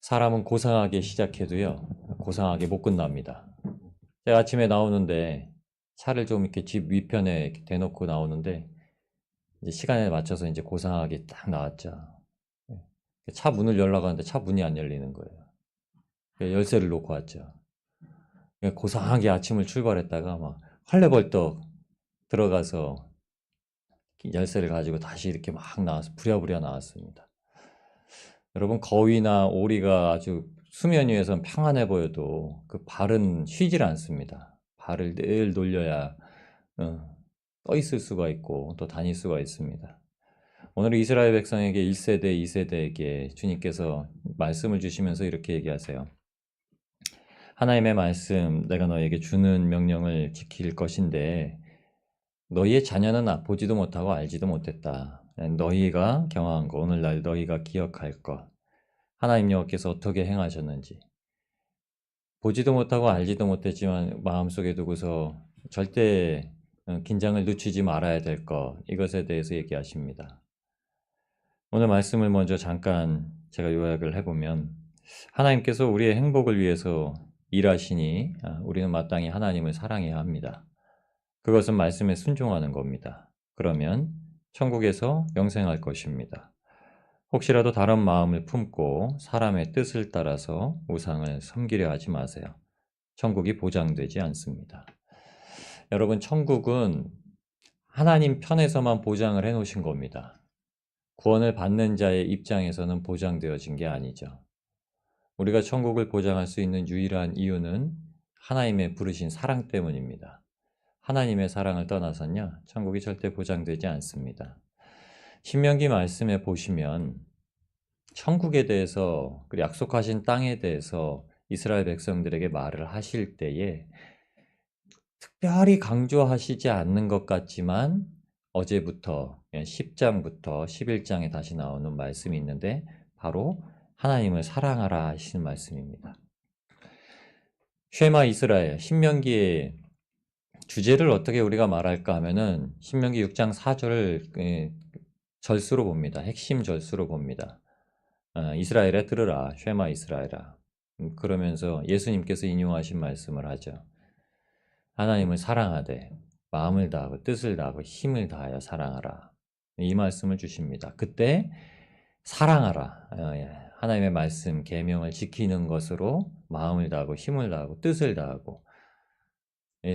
사람은 고상하게 시작해도요, 고상하게 못 끝납니다. 제가 아침에 나오는데, 차를 좀 이렇게 집 위편에 이렇게 대놓고 나오는데, 이제 시간에 맞춰서 이제 고상하게 딱 나왔죠. 차 문을 열려고 하는데 차 문이 안 열리는 거예요. 열쇠를 놓고 왔죠. 고상하게 아침을 출발했다가 막 헐레벌떡 들어가서 열쇠를 가지고 다시 이렇게 막 나와서 부랴부랴 나왔습니다. 여러분, 거위나 오리가 아주 수면 위에선 평안해 보여도 그 발은 쉬질 않습니다. 발을 늘 돌려야 떠 있을 수가 있고 또 다닐 수가 있습니다. 오늘 이스라엘 백성에게 1세대, 2세대에게 주님께서 말씀을 주시면서 이렇게 얘기하세요. 하나님의 말씀, 내가 너에게 주는 명령을 지킬 것인데 너희의 자녀는 보지도 못하고 알지도 못했다. 너희가 경험한 것, 오늘날 너희가 기억할 것, 하나님 여호와께서 어떻게 행하셨는지 보지도 못하고 알지도 못했지만 마음속에 두고서 절대 긴장을 늦추지 말아야 될 것, 이것에 대해서 얘기하십니다. 오늘 말씀을 먼저 잠깐 제가 요약을 해보면, 하나님께서 우리의 행복을 위해서 일하시니 우리는 마땅히 하나님을 사랑해야 합니다. 그것은 말씀에 순종하는 겁니다. 그러면 천국에서 영생할 것입니다. 혹시라도 다른 마음을 품고 사람의 뜻을 따라서 우상을 섬기려 하지 마세요. 천국이 보장되지 않습니다. 여러분, 천국은 하나님 편에서만 보장을 해 놓으신 겁니다. 구원을 받는 자의 입장에서는 보장되어진 게 아니죠. 우리가 천국을 보장할 수 있는 유일한 이유는 하나님의 부르신 사랑 때문입니다. 하나님의 사랑을 떠나서는요, 천국이 절대 보장되지 않습니다. 신명기 말씀에 보시면 천국에 대해서, 그리고 약속하신 땅에 대해서 이스라엘 백성들에게 말을 하실 때에 특별히 강조하시지 않는 것 같지만 어제부터 10장부터 11장에 다시 나오는 말씀이 있는데 바로 하나님을 사랑하라 하시는 말씀입니다. 쉐마 이스라엘, 신명기의 주제를 어떻게 우리가 말할까 하면은 신명기 6장 4절을 절수로 봅니다. 핵심 절수로 봅니다. 이스라엘에 들으라, 쉐마 이스라엘아. 그러면서 예수님께서 인용하신 말씀을 하죠. 하나님을 사랑하되 마음을 다하고 뜻을 다하고 힘을 다하여 사랑하라. 이 말씀을 주십니다. 그때 사랑하라. 하나님의 말씀, 계명을 지키는 것으로 마음을 다하고 힘을 다하고 뜻을 다하고,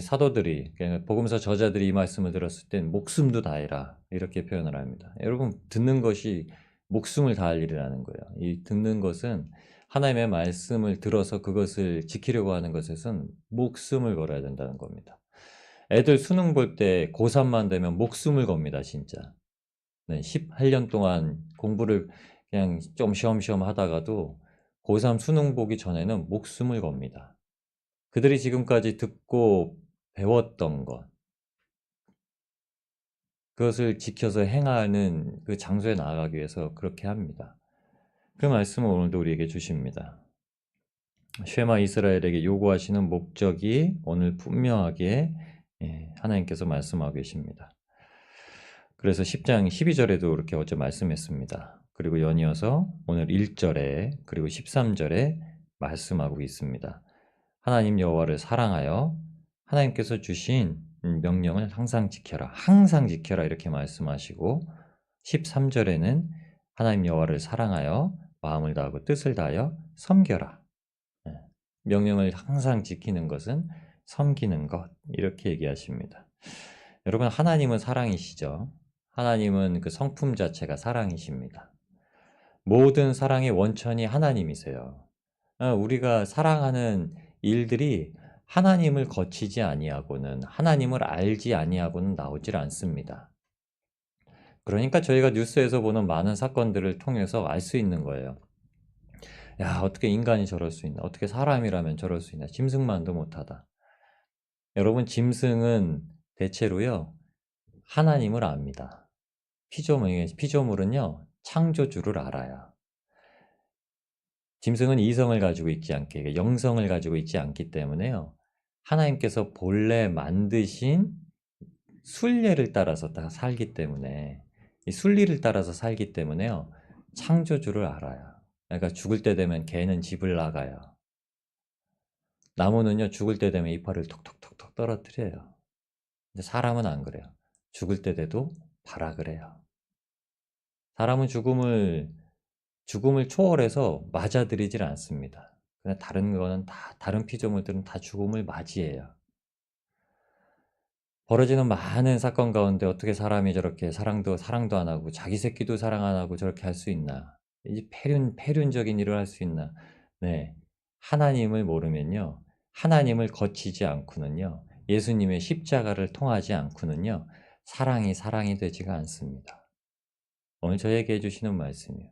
사도들이, 복음서 저자들이 이 말씀을 들었을 땐 목숨도 다해라 이렇게 표현을 합니다. 여러분, 듣는 것이 목숨을 다할 일이라는 거예요. 이 듣는 것은 하나님의 말씀을 들어서 그것을 지키려고 하는 것에선 목숨을 걸어야 된다는 겁니다. 애들 수능 볼 때 고3만 되면 목숨을 겁니다, 진짜. 네, 18년 동안 공부를 그냥 좀 쉬엄쉬엄 하다가도 고3 수능 보기 전에는 목숨을 겁니다. 그들이 지금까지 듣고 배웠던 것, 그것을 지켜서 행하는 그 장소에 나아가기 위해서 그렇게 합니다. 그 말씀을 오늘도 우리에게 주십니다. 쉐마 이스라엘에게 요구하시는 목적이 오늘 분명하게 하나님께서 말씀하고 계십니다. 그래서 10장 12절에도 그렇게 어제 말씀했습니다. 그리고 연이어서 오늘 1절에 그리고 13절에 말씀하고 있습니다. 하나님 여호와를 사랑하여 하나님께서 주신 명령을 항상 지켜라. 항상 지켜라 이렇게 말씀하시고 13절에는 하나님 여호와를 사랑하여 마음을 다하고 뜻을 다하여 섬겨라. 명령을 항상 지키는 것은 섬기는 것, 이렇게 얘기하십니다. 여러분, 하나님은 사랑이시죠. 하나님은 그 성품 자체가 사랑이십니다. 모든 사랑의 원천이 하나님이세요. 우리가 사랑하는 일들이 하나님을 거치지 아니하고는, 하나님을 알지 아니하고는 나오질 않습니다. 그러니까 저희가 뉴스에서 보는 많은 사건들을 통해서 알 수 있는 거예요. 야, 어떻게 인간이 저럴 수 있나? 어떻게 사람이라면 저럴 수 있나? 짐승만도 못하다. 여러분, 짐승은 대체로요, 하나님을 압니다. 피조물은요, 창조주를 알아요. 짐승은 이성을 가지고 있지 않게, 영성을 가지고 있지 않기 때문에요, 하나님께서 본래 만드신 순례를 따라서 다 살기 때문에, 이 순리를 따라서 살기 때문에요, 창조주를 알아요. 그러니까 죽을 때 되면 개는 집을 나가요. 나무는요, 죽을 때 되면 이파리를 톡톡톡톡 떨어뜨려요. 근데 사람은 안 그래요. 죽을 때 돼도 발악을 해요. 사람은 죽음을 초월해서 맞아들이질 않습니다. 그냥 다른 거는 다른 피조물들은 다 죽음을 맞이해요. 벌어지는 많은 사건 가운데 어떻게 사람이 저렇게 사랑도 안 하고 자기 새끼도 사랑 안 하고 저렇게 할 수 있나? 이 폐륜적인 일을 할 수 있나? 네. 하나님을 모르면요. 하나님을 거치지 않고는요. 예수님의 십자가를 통하지 않고는요. 사랑이 되지가 않습니다. 오늘 저에게 해주시는 말씀이에요.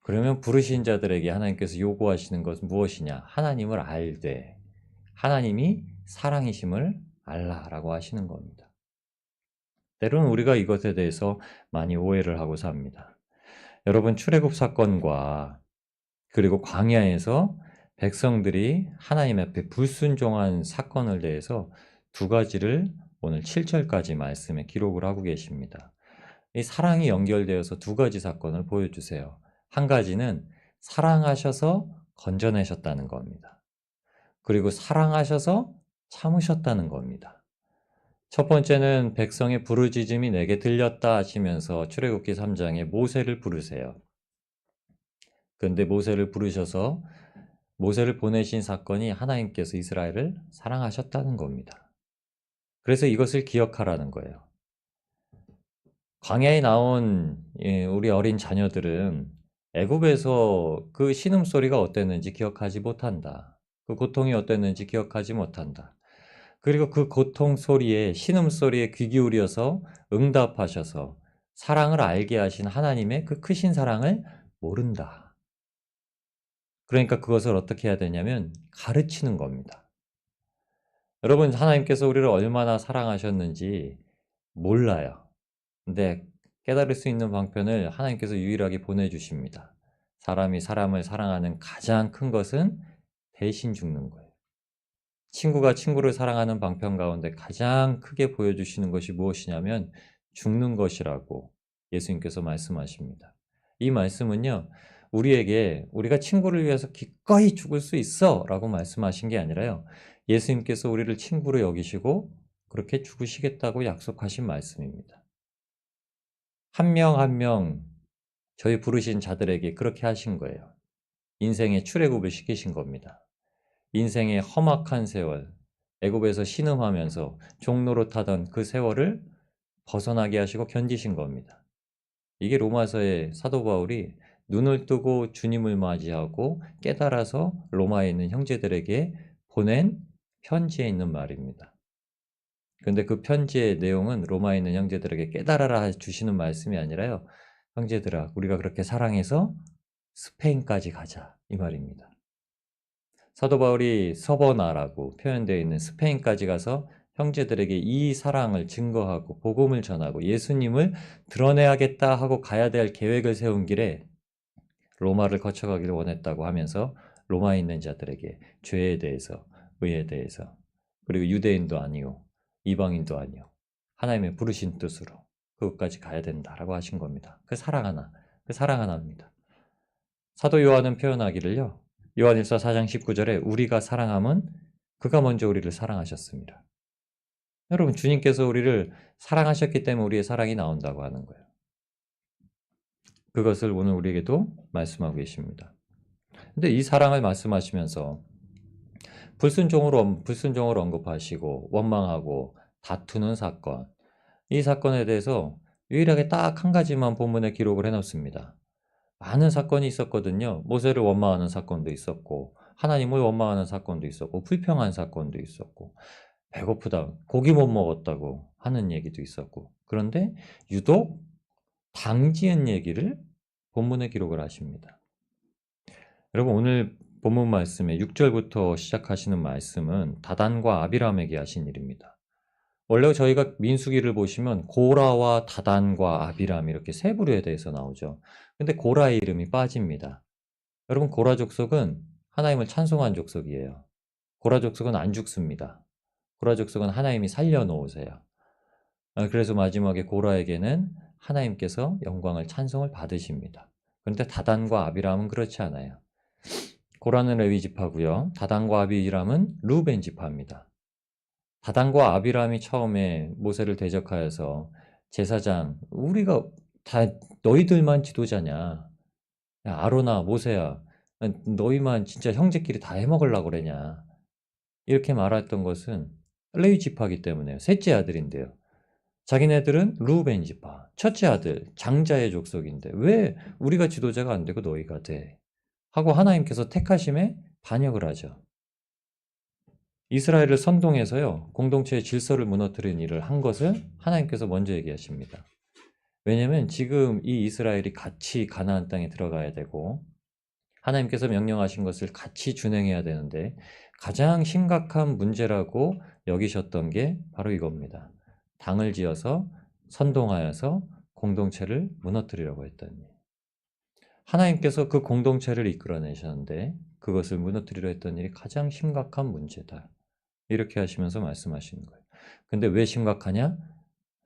그러면 부르신 자들에게 하나님께서 요구하시는 것은 무엇이냐? 하나님을 알되 하나님이 사랑이심을 알라라고 하시는 겁니다. 때로는 우리가 이것에 대해서 많이 오해를 하고 삽니다. 여러분, 출애굽 사건과 그리고 광야에서 백성들이 하나님 앞에 불순종한 사건을 대해서 두 가지를 오늘 7절까지 말씀에 기록을 하고 계십니다. 이 사랑이 연결되어서 두 가지 사건을 보여주세요. 한 가지는 사랑하셔서 건져내셨다는 겁니다. 그리고 사랑하셔서 참으셨다는 겁니다. 첫 번째는 백성의 부르짖음이 내게 들렸다 하시면서 출애굽기 3장에 모세를 부르세요. 그런데 모세를 부르셔서 모세를 보내신 사건이 하나님께서 이스라엘을 사랑하셨다는 겁니다. 그래서 이것을 기억하라는 거예요. 광야에 나온 우리 어린 자녀들은 애굽에서 그 신음소리가 어땠는지 기억하지 못한다. 그 고통이 어땠는지 기억하지 못한다. 그리고 그 고통 소리에, 신음소리에 귀 기울여서 응답하셔서 사랑을 알게 하신 하나님의 그 크신 사랑을 모른다. 그러니까 그것을 어떻게 해야 되냐면 가르치는 겁니다. 여러분, 하나님께서 우리를 얼마나 사랑하셨는지 몰라요. 근데 깨달을 수 있는 방편을 하나님께서 유일하게 보내주십니다. 사람이 사람을 사랑하는 가장 큰 것은 대신 죽는 거예요. 친구가 친구를 사랑하는 방편 가운데 가장 크게 보여주시는 것이 무엇이냐면 죽는 것이라고 예수님께서 말씀하십니다. 이 말씀은요, 우리에게 우리가 친구를 위해서 기꺼이 죽을 수 있어 라고 말씀하신 게 아니라요, 예수님께서 우리를 친구로 여기시고 그렇게 죽으시겠다고 약속하신 말씀입니다. 한 명 한 명 저희 부르신 자들에게 그렇게 하신 거예요. 인생의 출애굽을 시키신 겁니다. 인생의 험악한 세월, 애굽에서 신음하면서 종로로 타던 그 세월을 벗어나게 하시고 견디신 겁니다. 이게 로마서의 사도 바울이 눈을 뜨고 주님을 맞이하고 깨달아서 로마에 있는 형제들에게 보낸 편지에 있는 말입니다. 그런데 그 편지의 내용은 로마에 있는 형제들에게 깨달아라 주시는 말씀이 아니라요, 형제들아, 우리가 그렇게 사랑해서 스페인까지 가자, 이 말입니다. 사도 바울이 서버나라고 표현되어 있는 스페인까지 가서 형제들에게 이 사랑을 증거하고 복음을 전하고 예수님을 드러내야겠다 하고 가야 될 계획을 세운 길에 로마를 거쳐가기를 원했다고 하면서 로마에 있는 자들에게 죄에 대해서, 의에 대해서, 그리고 유대인도 아니요, 이방인도 아니요, 하나님의 부르신 뜻으로 그것까지 가야 된다라고 하신 겁니다. 그 사랑 하나입니다. 사도 요한은 표현하기를요, 요한일서 4장 19절에 우리가 사랑함은 그가 먼저 우리를 사랑하셨습니다. 여러분, 주님께서 우리를 사랑하셨기 때문에 우리의 사랑이 나온다고 하는 거예요. 그것을 오늘 우리에게도 말씀하고 계십니다. 근데 이 사랑을 말씀하시면서 불순종을 언급하시고 원망하고 다투는 사건, 이 사건에 대해서 유일하게 딱 한 가지만 본문에 기록을 해놓습니다. 많은 사건이 있었거든요. 모세를 원망하는 사건도 있었고, 하나님을 원망하는 사건도 있었고, 불평한 사건도 있었고, 배고프다, 고기 못 먹었다고 하는 얘기도 있었고, 그런데 유독 당지은 얘기를 본문에 기록을 하십니다. 여러분, 오늘 본문 말씀에 6절부터 시작하시는 말씀은 다단과 아비람에게 하신 일입니다. 원래 저희가 민수기를 보시면 고라와 다단과 아비람 이렇게 세 부류에 대해서 나오죠. 근데 고라의 이름이 빠집니다. 여러분, 고라 족속은 하나님을 찬송한 족속이에요. 고라 족속은 안 죽습니다. 고라 족속은 하나님이 살려놓으세요. 그래서 마지막에 고라에게는 하나님께서 영광을 찬송을 받으십니다. 그런데 다단과 아비람은 그렇지 않아요. 고라는 레위 지파고요. 다단과 아비람은 루벤 지파입니다. 다단과 아비람이 처음에 모세를 대적하여서 제사장, 우리가 다 너희들만 지도자냐? 야, 아로나, 모세야, 너희만 진짜 형제끼리 다 해먹으려고 그러냐? 이렇게 말했던 것은 레위 지파기 때문에요. 셋째 아들인데요. 자기네들은 루벤 지파, 첫째 아들, 장자의 족속인데 왜 우리가 지도자가 안 되고 너희가 돼? 하고 하나님께서 택하심에 반역을 하죠. 이스라엘을 선동해서요, 공동체의 질서를 무너뜨린 일을 한 것을 하나님께서 먼저 얘기하십니다. 왜냐면 지금 이 이스라엘이 같이 가나안 땅에 들어가야 되고 하나님께서 명령하신 것을 같이 준행해야 되는데 가장 심각한 문제라고 여기셨던 게 바로 이겁니다. 당을 지어서 선동하여서 공동체를 무너뜨리려고 했던 일. 하나님께서 그 공동체를 이끌어내셨는데 그것을 무너뜨리려 했던 일이 가장 심각한 문제다. 이렇게 하시면서 말씀하시는 거예요. 근데 왜 심각하냐?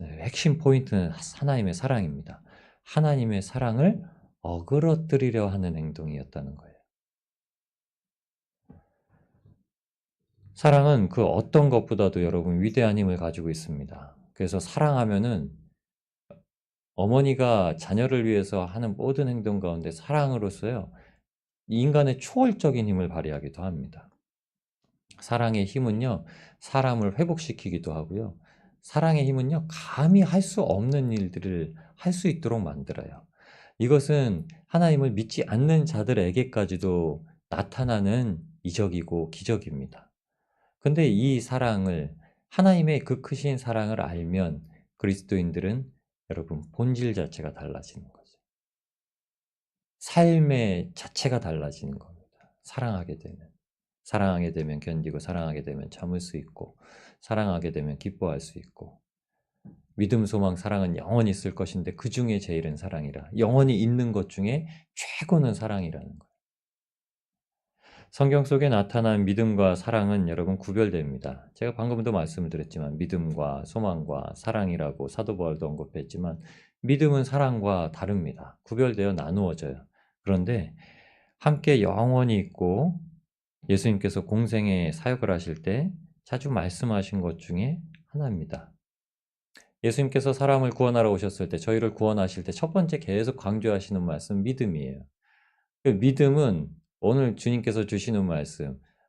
핵심 포인트는 하나님의 사랑입니다. 하나님의 사랑을 어그러뜨리려 하는 행동이었다는 거예요. 사랑은 그 어떤 것보다도 여러분 위대한 힘을 가지고 있습니다. 그래서 사랑하면은 어머니가 자녀를 위해서 하는 모든 행동 가운데 사랑으로서요, 인간의 초월적인 힘을 발휘하기도 합니다. 사랑의 힘은요, 사람을 회복시키기도 하고요. 사랑의 힘은요, 감히 할 수 없는 일들을 할 수 있도록 만들어요. 이것은 하나님을 믿지 않는 자들에게까지도 나타나는 이적이고 기적입니다. 근데 이 사랑을, 하나님의 그 크신 사랑을 알면 그리스도인들은 여러분 본질 자체가 달라지는 거죠. 삶의 자체가 달라지는 겁니다. 사랑하게 되면. 사랑하게 되면 견디고, 사랑하게 되면 참을 수 있고, 사랑하게 되면 기뻐할 수 있고, 믿음, 소망, 사랑은 영원히 있을 것인데 그 중에 제일은 사랑이라. 영원히 있는 것 중에 최고는 사랑이라는 거예요. 성경 속에 나타난 믿음과 사랑은 여러분 구별됩니다. 제가 방금도 말씀을 드렸지만 믿음과 소망과 사랑이라고 사도 바울도 언급했지만 믿음은 사랑과 다릅니다. 구별되어 나누어져요. 그런데 함께 영원히 있고 예수님께서 공생의 사역을 하실 때 자주 말씀하신 것 중에 하나입니다. 예수님께서 사람을 구원하러 오셨을 때, 저희를 구원하실 때 첫 번째 계속 강조하시는 말씀 믿음이에요. 그 믿음은 오늘 주님께서 주시는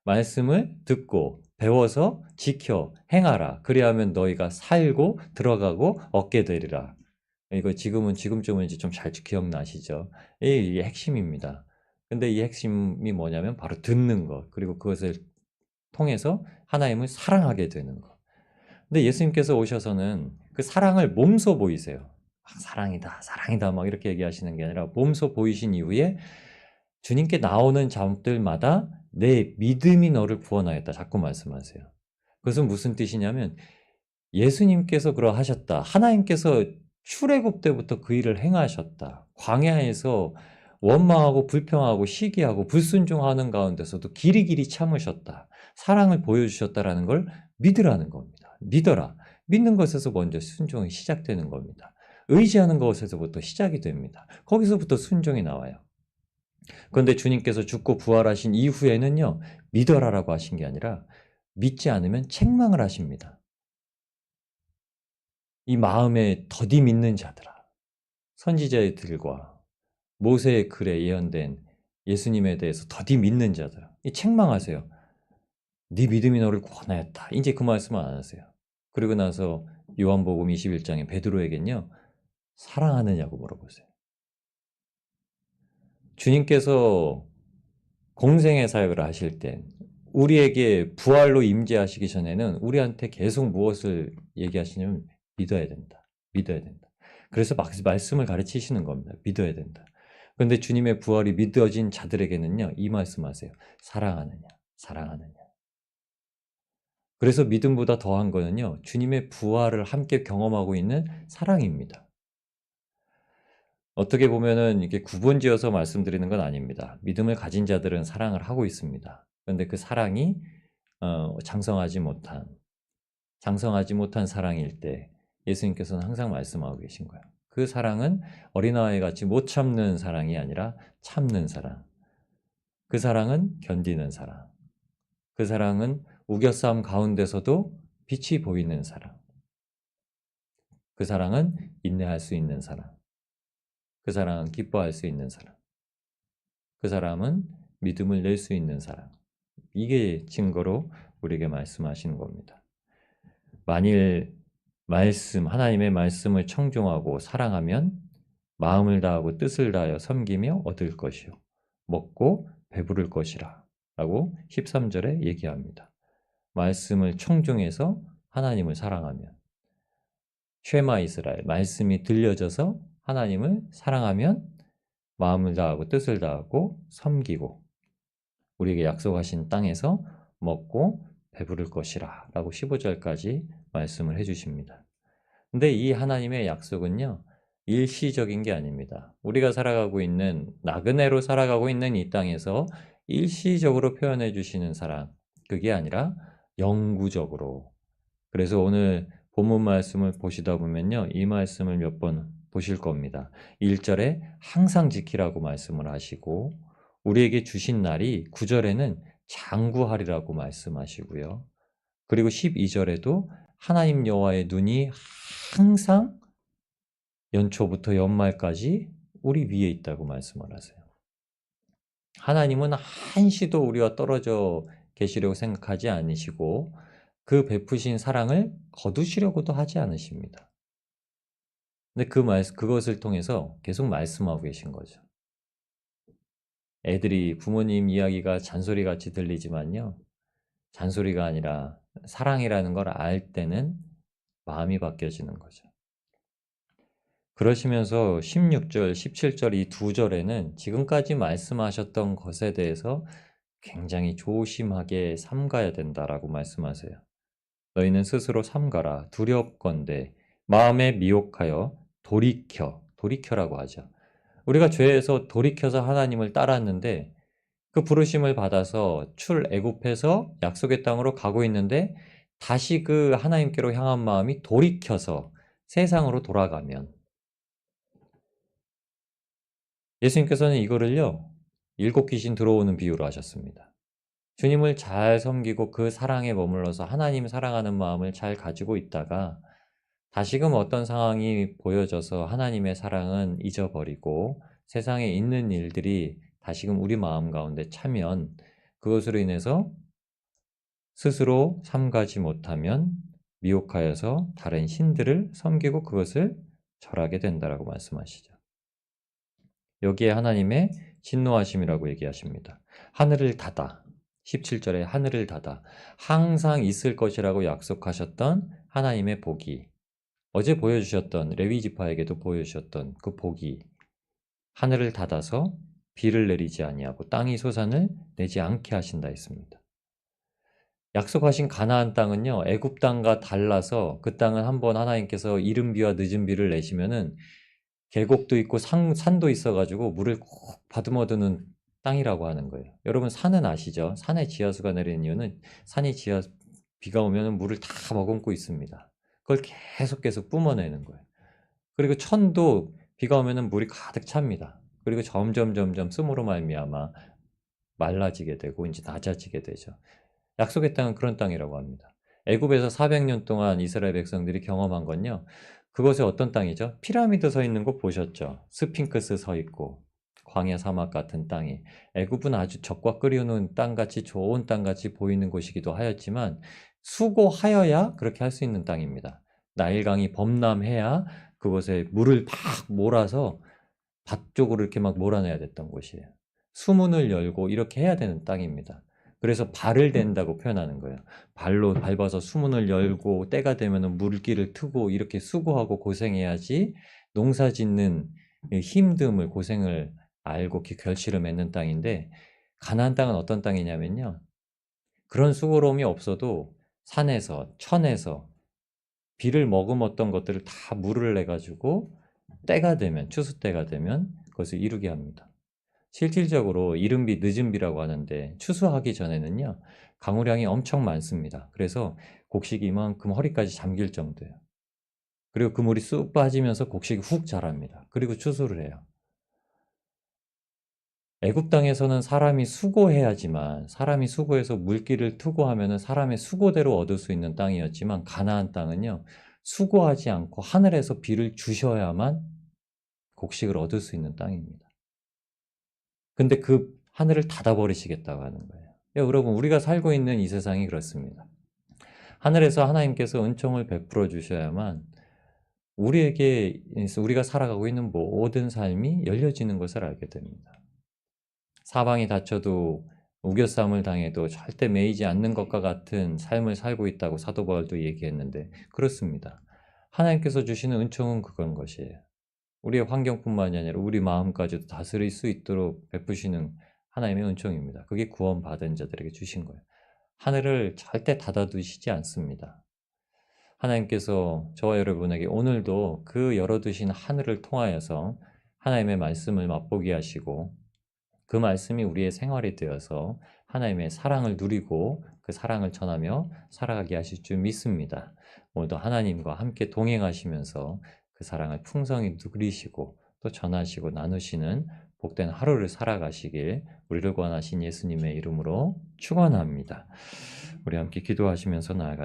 말씀을 듣고 배워서 지켜 행하라. 그리하면 너희가 살고 들어가고 얻게 되리라. 이거 지금쯤은 이제 좀 잘 기억나시죠? 이게 핵심입니다. 근데 이 핵심이 뭐냐면 바로 듣는 것, 그리고 그것을 통해서 하나님을 사랑하게 되는 것. 근데 예수님께서 오셔서는 그 사랑을 몸소 보이세요. 사랑이다, 사랑이다 막 이렇게 얘기하시는 게 아니라 몸소 보이신 이후에 주님께 나오는 자들마다 내 믿음이 너를 구원하였다 자꾸 말씀하세요. 그것은 무슨 뜻이냐면 예수님께서 그러하셨다. 하나님께서 출애굽 때부터 그 일을 행하셨다. 광야에서 원망하고 불평하고 시기하고 불순종하는 가운데서도 길이길이 참으셨다. 사랑을 보여주셨다라는 걸 믿으라는 겁니다. 믿어라. 믿는 것에서 먼저 순종이 시작되는 겁니다. 의지하는 것에서부터 시작이 됩니다. 거기서부터 순종이 나와요. 그런데 주님께서 죽고 부활하신 이후에는요, 믿어라라고 하신 게 아니라 믿지 않으면 책망을 하십니다. 이 마음에 더디 믿는 자들아, 선지자들과 모세의 글에 예언된 예수님에 대해서 더디 믿는 자들아, 이 책망하세요. 네 믿음이 너를 구원하였다. 이제 그 말씀을 안 하세요. 그리고 나서 요한복음 21장에 베드로에겐요, 사랑하느냐고 물어보세요. 주님께서 공생의 사역을 하실 때 우리에게 부활로 임재하시기 전에는 우리한테 계속 무엇을 얘기하시냐면 믿어야 된다. 믿어야 된다. 그래서 말씀을 가르치시는 겁니다. 믿어야 된다. 그런데 주님의 부활이 믿어진 자들에게는요, 이 말씀하세요. 사랑하느냐, 사랑하느냐. 그래서 믿음보다 더한 거는요, 주님의 부활을 함께 경험하고 있는 사랑입니다. 어떻게 보면은 이게 구분지어서 말씀드리는 건 아닙니다. 믿음을 가진 자들은 사랑을 하고 있습니다. 그런데 그 사랑이 장성하지 못한 사랑일 때 예수님께서는 항상 말씀하고 계신 거예요. 그 사랑은 어린아이 같이 못 참는 사랑이 아니라 참는 사랑. 그 사랑은 견디는 사랑. 그 사랑은 우겨싸움 가운데서도 빛이 보이는 사랑. 그 사랑은 인내할 수 있는 사랑. 그 사랑은 기뻐할 수 있는 사랑. 그 사람은 믿음을 낼 수 있는 사랑. 이게 증거로 우리에게 말씀하시는 겁니다. 만일 하나님의 말씀을 청종하고 사랑하면 마음을 다하고 뜻을 다하여 섬기며 얻을 것이요. 먹고 배부를 것이라. 라고 13절에 얘기합니다. 말씀을 청종해서 하나님을 사랑하면, 쉐마 이스라엘, 말씀이 들려져서 하나님을 사랑하면 마음을 다하고 뜻을 다하고 섬기고 우리에게 약속하신 땅에서 먹고 배부를 것이라 라고 15절까지 말씀을 해주십니다. 근데 이 하나님의 약속은요, 일시적인 게 아닙니다. 우리가 살아가고 있는, 나그네로 살아가고 있는 이 땅에서 일시적으로 표현해 주시는 사랑, 그게 아니라 영구적으로. 그래서 오늘 본문 말씀을 보시다 보면요, 이 말씀을 몇 번 보실 겁니다. 1절에 항상 지키라고 말씀을 하시고, 우리에게 주신 날이 9절에는 장구하리라고 말씀하시고요. 그리고 12절에도 하나님 여호와의 눈이 항상 연초부터 연말까지 우리 위에 있다고 말씀을 하세요. 하나님은 한시도 우리와 떨어져 계시려고 생각하지 않으시고 그 베푸신 사랑을 거두시려고도 하지 않으십니다. 근데 그것을 통해서 계속 말씀하고 계신 거죠. 애들이 부모님 이야기가 잔소리같이 들리지만요, 잔소리가 아니라 사랑이라는 걸 알 때는 마음이 바뀌어지는 거죠. 그러시면서 16절, 17절 이 두 절에는 지금까지 말씀하셨던 것에 대해서 굉장히 조심하게 삼가야 된다라고 말씀하세요. 너희는 스스로 삼가라. 두렵건대 마음에 미혹하여 돌이켜라고 하죠. 우리가 죄에서 돌이켜서 하나님을 따랐는데 그 부르심을 받아서 출애굽해서 약속의 땅으로 가고 있는데 다시 그 하나님께로 향한 마음이 돌이켜서 세상으로 돌아가면, 예수님께서는 이거를요, 일곱 귀신 들어오는 비유로 하셨습니다. 주님을 잘 섬기고 그 사랑에 머물러서 하나님 사랑하는 마음을 잘 가지고 있다가 다시금 어떤 상황이 보여져서 하나님의 사랑은 잊어버리고 세상에 있는 일들이 다시금 우리 마음 가운데 차면 그것으로 인해서 스스로 삼가지 못하면 미혹하여서 다른 신들을 섬기고 그것을 절하게 된다라고 말씀하시죠. 여기에 하나님의 진노하심이라고 얘기하십니다. 하늘을 닫아. 17절에 하늘을 닫아. 항상 있을 것이라고 약속하셨던 하나님의 복이, 어제 보여주셨던, 레위지파에게도 보여주셨던 그 복이 하늘을 닫아서 비를 내리지 아니하고 땅이 소산을 내지 않게 하신다 했습니다. 약속하신 가나안 땅은요, 애굽 땅과 달라서 그 땅은 한번 하나님께서 이른 비와 늦은 비를 내시면은 계곡도 있고 산도 있어가지고 물을 꼭 받아들이는 땅이라고 하는 거예요. 여러분 산은 아시죠? 산에 지하수가 내리는 이유는 비가 오면 물을 다 머금고 있습니다. 그걸 계속 뿜어내는 거예요. 그리고 천도 비가 오면 물이 가득 찹니다. 그리고 점점 씀으로 말미암아 말라지게 되고 이제 낮아지게 되죠. 약속의 땅은 그런 땅이라고 합니다. 애굽에서 400년 동안 이스라엘 백성들이 경험한 건요, 그것이 어떤 땅이죠? 피라미드 서 있는 거 보셨죠? 스핑크스 서 있고 광야 사막 같은 땅이, 애굽은 아주 적과 끓이는 땅같이 좋은 땅같이 보이는 곳이기도 하였지만 수고하여야 그렇게 할 수 있는 땅입니다. 나일강이 범람해야 그곳에 물을 막 몰아서 밭 쪽으로 이렇게 막 몰아내야 됐던 곳이에요. 수문을 열고 이렇게 해야 되는 땅입니다. 그래서 발을 댄다고 표현하는 거예요. 발로 밟아서 수문을 열고 때가 되면 물길을 트고 이렇게 수고하고 고생해야지 농사 짓는 힘듦을, 고생을 알고 결실을 맺는 땅인데, 가나안 땅은 어떤 땅이냐면요, 그런 수고로움이 없어도 산에서 천에서 비를 머금었던 것들을 다 물을 내가지고 때가 되면, 추수 때가 되면 그것을 이루게 합니다. 실질적으로 이른 비, 늦은 비라고 하는데 추수하기 전에는요, 강우량이 엄청 많습니다. 그래서 곡식이 이만큼 허리까지 잠길 정도예요. 그리고 그 물이 쑥 빠지면서 곡식이 훅 자랍니다. 그리고 추수를 해요. 애굽 땅에서는 사람이 수고해야지만, 사람이 수고해서 물기를 투고하면은 사람의 수고대로 얻을 수 있는 땅이었지만, 가나안 땅은요, 수고하지 않고 하늘에서 비를 주셔야만 곡식을 얻을 수 있는 땅입니다. 근데 그 하늘을 닫아버리시겠다고 하는 거예요. 여러분, 우리가 살고 있는 이 세상이 그렇습니다. 하늘에서 하나님께서 은총을 베풀어 주셔야만 우리에게, 우리가 살아가고 있는 모든 삶이 열려지는 것을 알게 됩니다. 사방이 닫혀도 우겨쌈을 당해도 절대 매이지 않는 것과 같은 삶을 살고 있다고 사도 바울도 얘기했는데, 그렇습니다. 하나님께서 주시는 은총은 그런 것이에요. 우리의 환경뿐만이 아니라 우리 마음까지도 다스릴 수 있도록 베푸시는 하나님의 은총입니다. 그게 구원받은 자들에게 주신 거예요. 하늘을 절대 닫아두시지 않습니다. 하나님께서 저와 여러분에게 오늘도 그 열어두신 하늘을 통하여서 하나님의 말씀을 맛보게 하시고, 그 말씀이 우리의 생활이 되어서 하나님의 사랑을 누리고 그 사랑을 전하며 살아가게 하실 줄 믿습니다. 오늘도 하나님과 함께 동행하시면서 그 사랑을 풍성히 누리시고 또 전하시고 나누시는 복된 하루를 살아가시길 우리를 구원하신 예수님의 이름으로 축원합니다. 우리 함께 기도하시면서 나아가